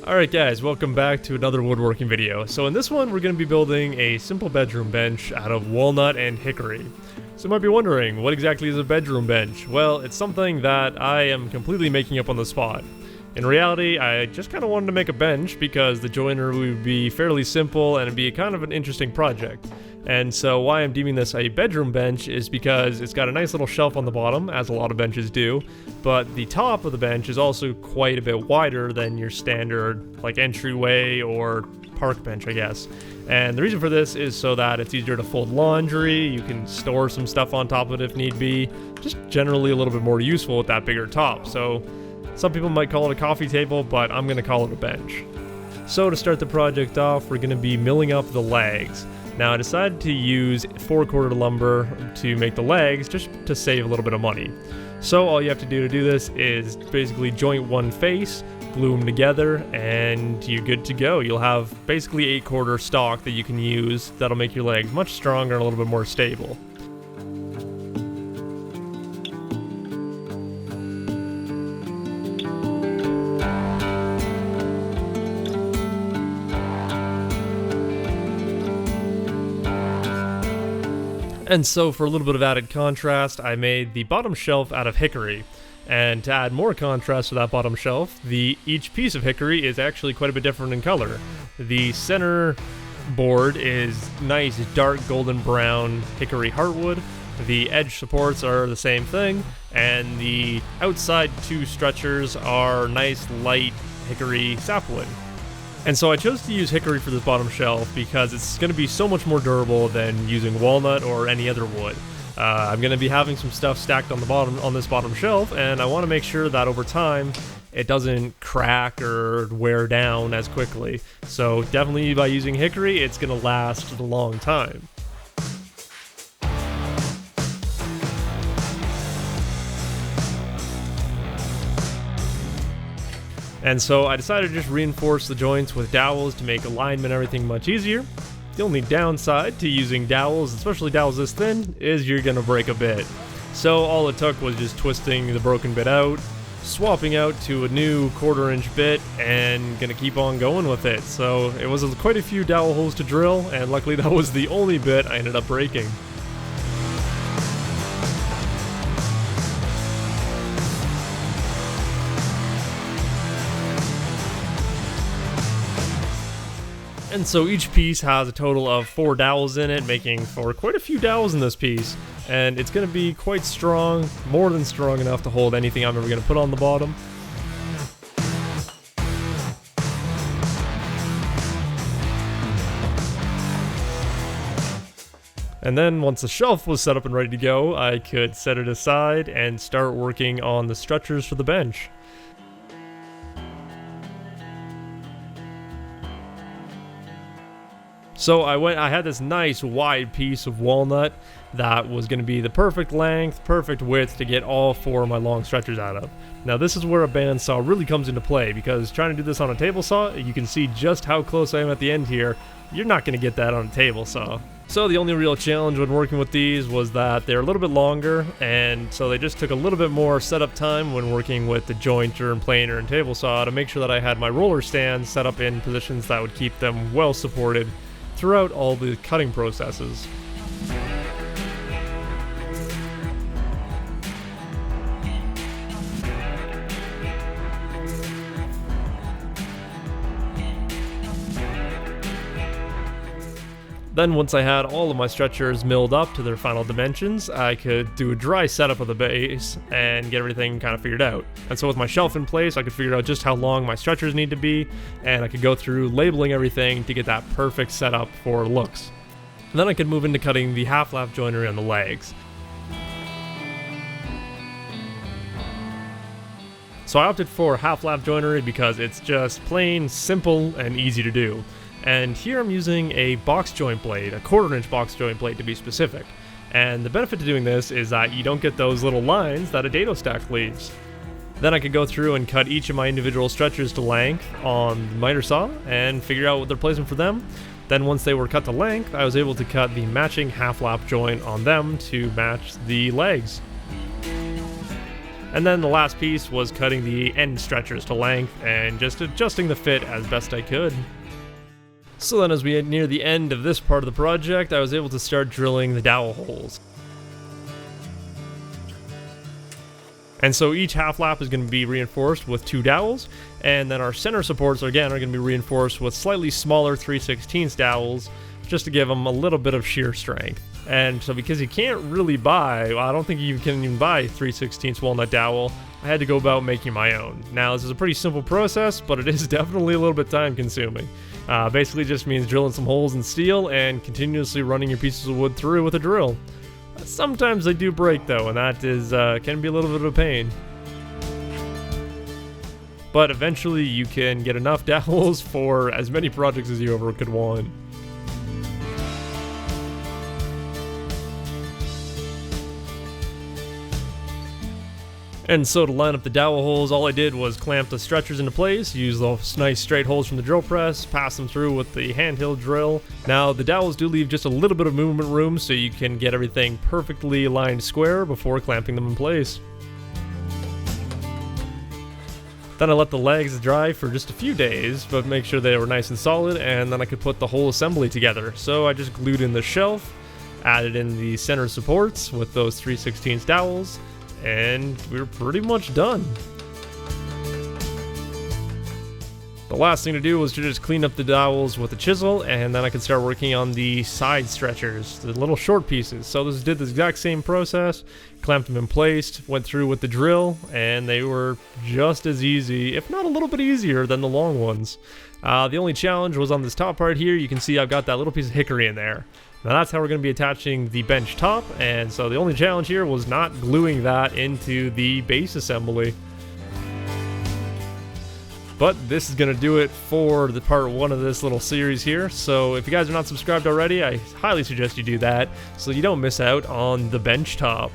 Alright guys, welcome back to another woodworking video. So in this one we're going to be building a simple bedroom bench out of walnut and hickory. So you might be wondering, what exactly is a bedroom bench? Well, it's something that I am completely making up on the spot. In reality, I just kind of wanted to make a bench because the joinery would be fairly simple and it'd be kind of an interesting project. And so why I'm deeming this a bedroom bench is because it's got a nice little shelf on the bottom, as a lot of benches do, but the top of the bench is also quite a bit wider than your standard like entryway or park bench, I guess. And the reason for this is so that it's easier to fold laundry, you can store some stuff on top of it if need be, just generally a little bit more useful with that bigger top. So some people might call it a coffee table, but I'm going to call it a bench. So to start the project off, we're going to be milling up the legs. Now I decided to use 4/4 lumber to make the legs just to save a little bit of money. So all you have to do this is basically joint one face, glue them together, and you're good to go. You'll have basically 8/4 stock that you can use that'll make your legs much stronger and a little bit more stable. And so for a little bit of added contrast, I made the bottom shelf out of hickory. And to add more contrast to that bottom shelf, each piece of hickory is actually quite a bit different in color. The center board is nice dark golden brown hickory heartwood. The edge supports are the same thing, and the outside two stretchers are nice light hickory sapwood. And so I chose to use hickory for this bottom shelf because it's going to be so much more durable than using walnut or any other wood. I'm going to be having some stuff stacked on this bottom shelf, and I want to make sure that over time it doesn't crack or wear down as quickly. So definitely by using hickory, it's going to last a long time. And so I decided to just reinforce the joints with dowels to make alignment and everything much easier. The only downside to using dowels, especially dowels this thin, is you're going to break a bit. So all it took was just twisting the broken bit out, swapping out to a new 1/4 inch bit, and going to keep on going with it. So it was quite a few dowel holes to drill, and luckily that was the only bit I ended up breaking. And so each piece has a total of 4 dowels in it, making for quite a few dowels in this piece. And it's going to be quite strong, more than strong enough to hold anything I'm ever going to put on the bottom. And then once the shelf was set up and ready to go, I could set it aside and start working on the stretchers for the bench. So I had this nice wide piece of walnut that was going to be the perfect length, perfect width to get all 4 of my long stretchers out of. Now this is where a bandsaw really comes into play, because trying to do this on a table saw, you can see just how close I am at the end here. You're not going to get that on a table saw. So the only real challenge when working with these was that they're a little bit longer, and so they just took a little bit more setup time when working with the jointer and planer and table saw to make sure that I had my roller stands set up in positions that would keep them well supported throughout all the cutting processes. Then once I had all of my stretchers milled up to their final dimensions, I could do a dry setup of the base and get everything kind of figured out. And so with my shelf in place, I could figure out just how long my stretchers need to be, and I could go through labeling everything to get that perfect setup for looks. And then I could move into cutting the half-lap joinery on the legs. So I opted for half-lap joinery because it's just plain, simple, and easy to do. And here I'm using a box joint blade, a 1/4 inch box joint blade to be specific. And the benefit to doing this is that you don't get those little lines that a dado stack leaves. Then I could go through and cut each of my individual stretchers to length on the miter saw and figure out what their placement for them. Then once they were cut to length, I was able to cut the matching half lap joint on them to match the legs. And then the last piece was cutting the end stretchers to length and just adjusting the fit as best I could. So then as we near the end of this part of the project, I was able to start drilling the dowel holes. And so each half lap is going to be reinforced with 2 dowels, and then our center supports again are going to be reinforced with slightly smaller 3/16 dowels, just to give them a little bit of shear strength. And so because you can't really buy, I don't think you can even buy 3/16 walnut dowel, I had to go about making my own. Now this is a pretty simple process, but it is definitely a little bit time consuming. Basically just means drilling some holes in steel and continuously running your pieces of wood through with a drill. Sometimes they do break though, and that is can be a little bit of a pain. But eventually you can get enough dowels for as many projects as you ever could want. And so to line up the dowel holes, all I did was clamp the stretchers into place, use those nice straight holes from the drill press, pass them through with the handheld drill. Now the dowels do leave just a little bit of movement room so you can get everything perfectly lined square before clamping them in place. Then I let the legs dry for just a few days, but make sure they were nice and solid, and then I could put the whole assembly together. So I just glued in the shelf, added in the center supports with those 3/16 dowels, and we're pretty much done. The last thing to do was to just clean up the dowels with a chisel, and then I could start working on the side stretchers, the little short pieces. So this did the exact same process, clamped them in place, went through with the drill, and they were just as easy, if not a little bit easier than the long ones. The only challenge was on this top part here. You can see I've got that little piece of hickory in there. Now that's how we're going to be attaching the bench top, and so the only challenge here was not gluing that into the base assembly. But this is going to do it for the part 1 of this little series here. So if you guys are not subscribed already, I highly suggest you do that so you don't miss out on the bench top.